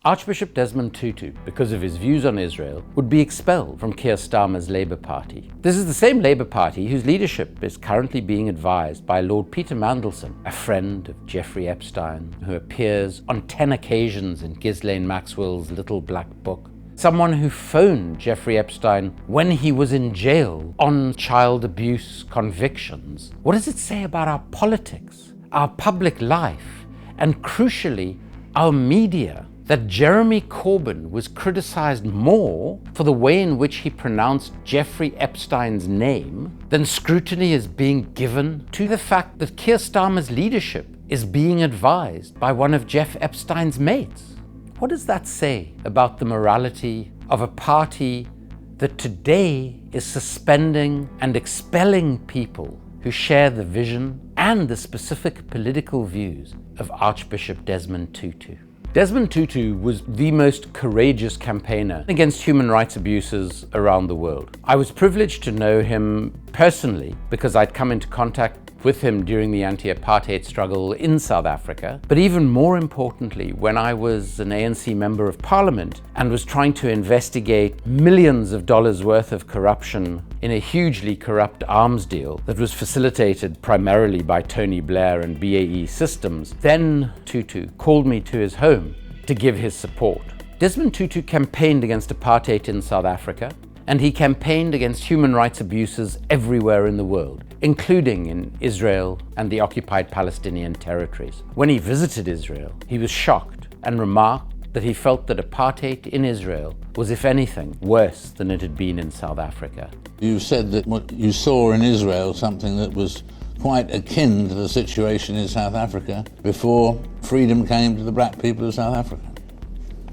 Archbishop Desmond Tutu, because of his views on Israel, would be expelled from Keir Starmer's Labour Party. This is the same Labour Party whose leadership is currently being advised by Lord Peter Mandelson, a friend of Jeffery Epstein, who appears on 10 occasions in Ghislaine Maxwell's Little Black Book. Someone who phoned Jeffery Epstein when he was in jail on child abuse convictions. What does it say about our politics, our public life, and crucially, our media, that Jeremy Corbyn was criticized more for the way in which he pronounced Jeffrey Epstein's name than scrutiny is being given to the fact that Keir Starmer's leadership is being advised by one of Jeff Epstein's mates? What does that say about the morality of a party that today is suspending and expelling people who share the vision and the specific political views of Archbishop Desmond Tutu? Desmond Tutu was the most courageous campaigner against human rights abuses around the world. I was privileged to know him personally because I'd come into contact with him during the anti-apartheid struggle in South Africa. But even more importantly, when I was an ANC member of parliament and was trying to investigate millions of dollars worth of corruption in a hugely corrupt arms deal that was facilitated primarily by Tony Blair and BAE Systems, then Tutu called me to his home to give his support. Desmond Tutu campaigned against apartheid in South Africa, and he campaigned against human rights abuses everywhere in the world, including in Israel and the occupied Palestinian territories. When he visited Israel, he was shocked and remarked that he felt that apartheid in Israel was, if anything, worse than it had been in South Africa. You said that what you saw in Israel, something that was quite akin to the situation in South Africa before freedom came to the black people of South Africa.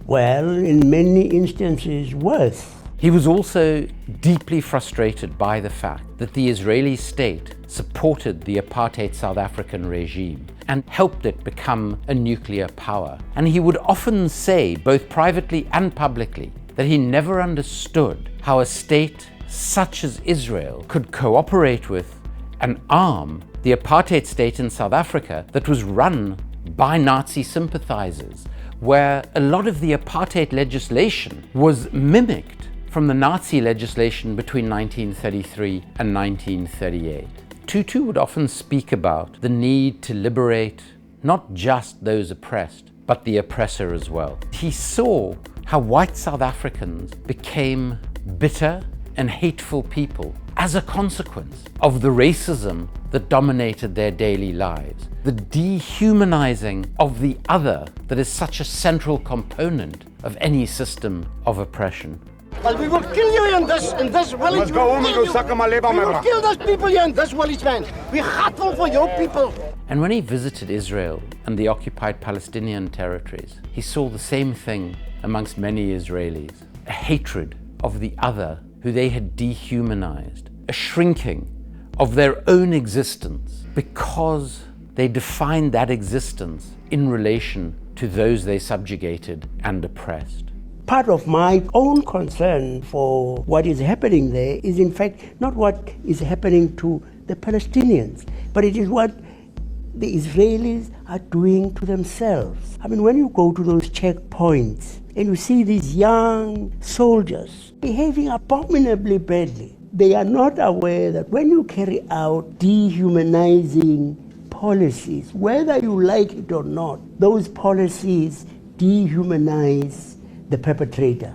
Well, in many instances, worse. He was also deeply frustrated by the fact that the Israeli state supported the apartheid South African regime and helped it become a nuclear power. And he would often say, both privately and publicly, that he never understood how a state such as Israel could cooperate with and arm the apartheid state in South Africa that was run by Nazi sympathizers, where a lot of the apartheid legislation was mimicked from the Nazi legislation between 1933 and 1938. Tutu would often speak about the need to liberate not just those oppressed, but the oppressor as well. He saw how white South Africans became bitter and hateful people as a consequence of the racism that dominated their daily lives, the dehumanizing of the other that is such a central component of any system of oppression. Well, we will kill you in this village. Let's go home and go suck on my liver, we will kill those people here in this village, man. We're hateful for your people. And when he visited Israel and the occupied Palestinian territories, he saw the same thing amongst many Israelis. A hatred of the other who they had dehumanized. A shrinking of their own existence because they defined that existence in relation to those they subjugated and oppressed. Part of my own concern for what is happening there is in fact not what is happening to the Palestinians, but it is what the Israelis are doing to themselves. I mean, when you go to those checkpoints and you see these young soldiers behaving abominably badly, they are not aware that when you carry out dehumanizing policies, whether you like it or not, those policies dehumanize the perpetrator.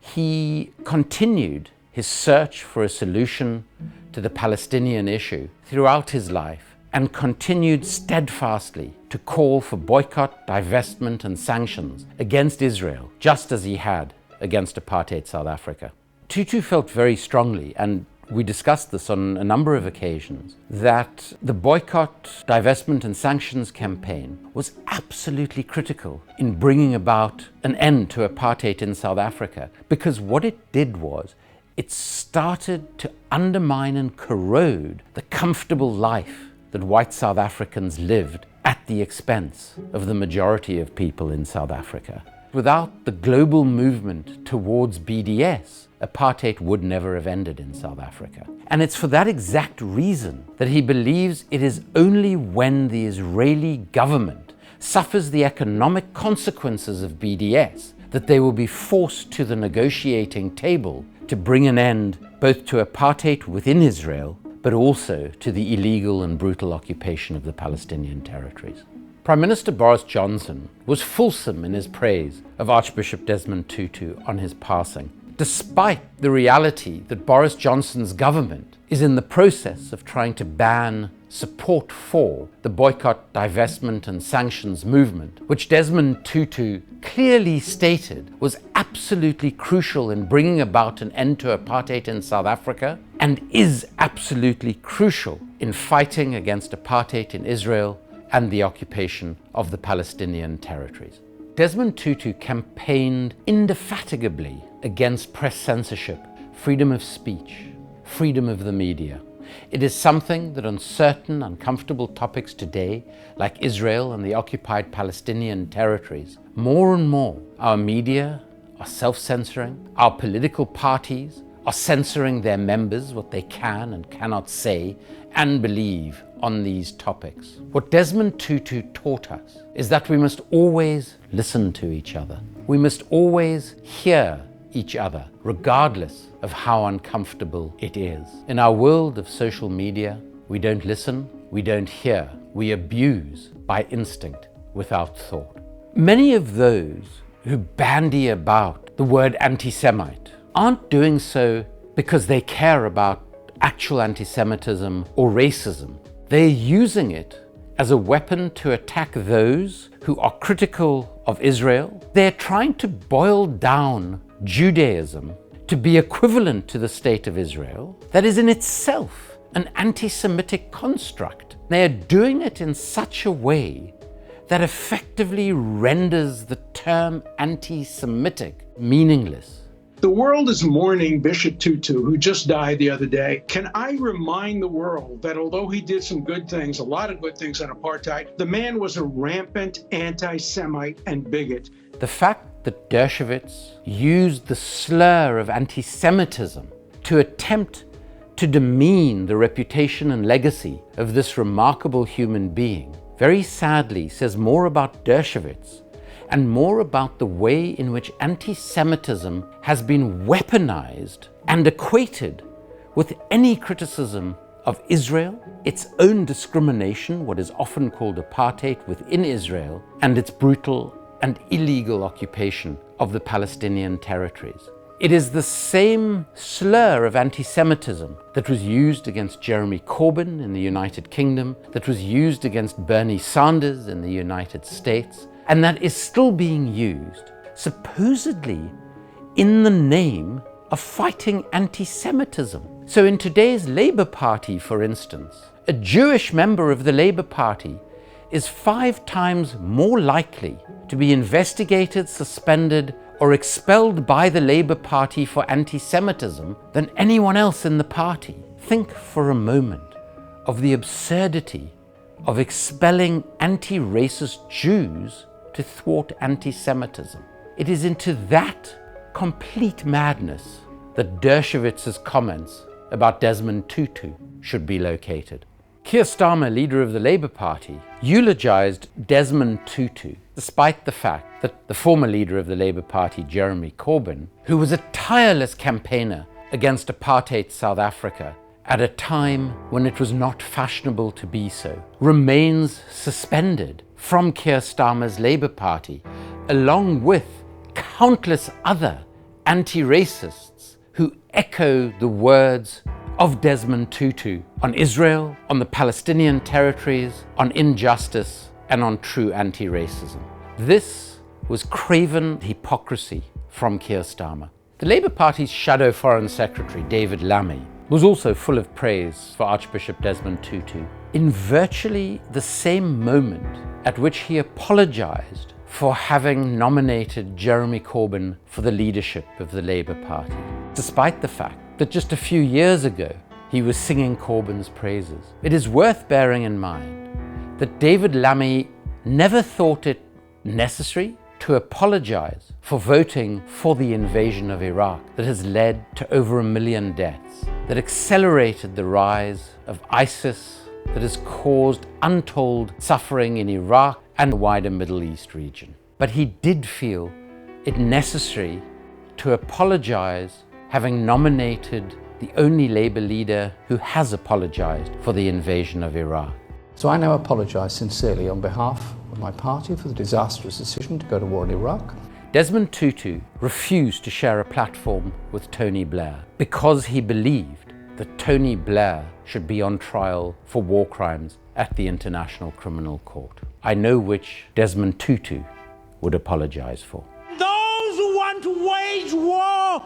He continued his search for a solution to the Palestinian issue throughout his life and continued steadfastly to call for boycott, divestment and sanctions against Israel, just as he had against apartheid South Africa. Tutu felt very strongly, and we discussed this on a number of occasions, that the boycott, divestment and sanctions campaign was absolutely critical in bringing about an end to apartheid in South Africa, because what it did was it started to undermine and corrode the comfortable life that white South Africans lived at the expense of the majority of people in South Africa. Without the global movement towards BDS, apartheid would never have ended in South Africa. And it's for that exact reason that he believes it is only when the Israeli government suffers the economic consequences of BDS that they will be forced to the negotiating table to bring an end both to apartheid within Israel, but also to the illegal and brutal occupation of the Palestinian territories. Prime Minister Boris Johnson was fulsome in his praise of Archbishop Desmond Tutu on his passing, despite the reality that Boris Johnson's government is in the process of trying to ban support for the boycott, divestment and sanctions movement, which Desmond Tutu clearly stated was absolutely crucial in bringing about an end to apartheid in South Africa and is absolutely crucial in fighting against apartheid in Israel and the occupation of the Palestinian territories. Desmond Tutu campaigned indefatigably against press censorship, freedom of speech, freedom of the media. It is something that on certain uncomfortable topics today, like Israel and the occupied Palestinian territories, more and more our media are self-censoring, our political parties are censoring their members, what they can and cannot say and believe on these topics. What Desmond Tutu taught us is that we must always listen to each other. We must always hear each other, regardless of how uncomfortable it is. In our world of social media, we don't listen, we don't hear, we abuse by instinct without thought. Many of those who bandy about the word anti-Semite aren't doing so because they care about actual anti-Semitism or racism. They're using it as a weapon to attack those who are critical of Israel. They're trying to boil down Judaism to be equivalent to the state of Israel, that is in itself an anti-Semitic construct. They are doing it in such a way that effectively renders the term anti-Semitic meaningless. The world is mourning Bishop Tutu, who just died the other day. Can I remind the world that although he did some good things, a lot of good things on apartheid, the man was a rampant anti-Semite and bigot. The fact that Dershowitz used the slur of anti-Semitism to attempt to demean the reputation and legacy of this remarkable human being very sadly says more about Dershowitz and more about the way in which anti-Semitism has been weaponized and equated with any criticism of Israel, its own discrimination, what is often called apartheid within Israel, and its brutal and illegal occupation of the Palestinian territories. It is the same slur of anti-Semitism that was used against Jeremy Corbyn in the United Kingdom, that was used against Bernie Sanders in the United States, and that is still being used, supposedly in the name of fighting anti-Semitism. So in today's Labour Party, for instance, a Jewish member of the Labour Party is 5 times more likely to be investigated, suspended, or expelled by the Labour Party for anti-Semitism than anyone else in the party. Think for a moment of the absurdity of expelling anti-racist Jews to thwart anti-Semitism. It is into that complete madness that Dershowitz's comments about Desmond Tutu should be located. Keir Starmer, leader of the Labour Party, eulogized Desmond Tutu, despite the fact that the former leader of the Labour Party, Jeremy Corbyn, who was a tireless campaigner against apartheid South Africa at a time when it was not fashionable to be so, remains suspended from Keir Starmer's Labour Party, along with countless other anti-racists who echo the words of Desmond Tutu on Israel, on the Palestinian territories, on injustice, and on true anti-racism. This was craven hypocrisy from Keir Starmer. The Labour Party's shadow Foreign Secretary, David Lammy, was also full of praise for Archbishop Desmond Tutu in virtually the same moment at which he apologized for having nominated Jeremy Corbyn for the leadership of the Labour Party. despite the fact that just a few years ago he was singing Corbyn's praises. It is worth bearing in mind that David Lammy never thought it necessary to apologize for voting for the invasion of Iraq that has led to over 1 million deaths, that accelerated the rise of ISIS, that has caused untold suffering in Iraq and the wider Middle East region. But he did feel it necessary to apologize, having nominated the only Labour leader who has apologized for the invasion of Iraq. So I now apologise sincerely on behalf of my party for the disastrous decision to go to war in Iraq. Desmond Tutu refused to share a platform with Tony Blair because he believed that Tony Blair should be on trial for war crimes at the International Criminal Court. I know which Desmond Tutu would apologise for. Those who want to wage war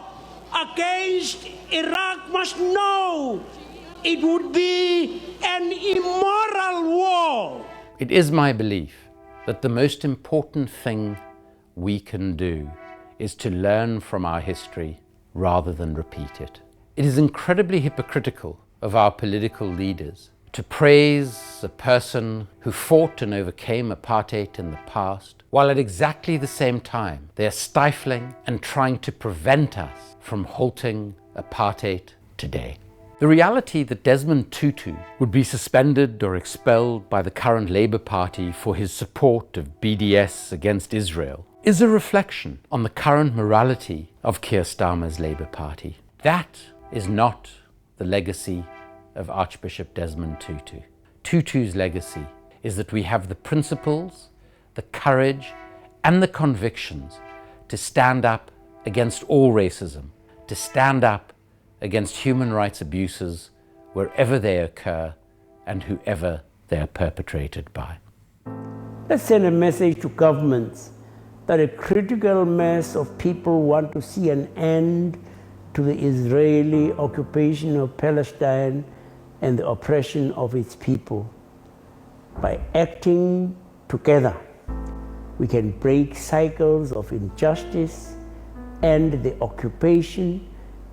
against Iraq must know it would be an immoral war. It is my belief that the most important thing we can do is to learn from our history rather than repeat it. It is incredibly hypocritical of our political leaders to praise a person who fought and overcame apartheid in the past, while at exactly the same time they are stifling and trying to prevent us from halting apartheid today. The reality that Desmond Tutu would be suspended or expelled by the current Labour Party for his support of BDS against Israel is a reflection on the current morality of Keir Starmer's Labour Party. That is not the legacy of Archbishop Desmond Tutu. Tutu's legacy is that we have the principles, the courage, and the convictions to stand up against all racism, to stand up against human rights abuses wherever they occur and whoever they are perpetrated by. Let's send a message to governments that a critical mass of people want to see an end to the Israeli occupation of Palestine and the oppression of its people. By acting together, we can break cycles of injustice, end the occupation,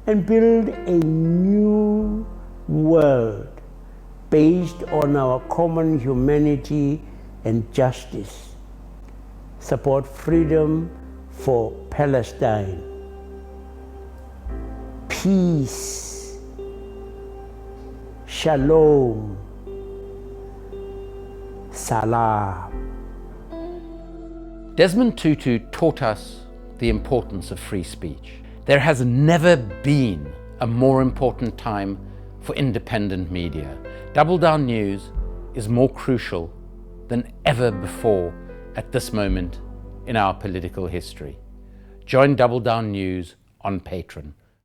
and build a new world based on our common humanity and justice. Support freedom for Palestine. Peace. Shalom. Salam. Desmond Tutu taught us the importance of free speech. There has never been a more important time for independent media. Double Down News is more crucial than ever before at this moment in our political history. Join Double Down News on Patreon.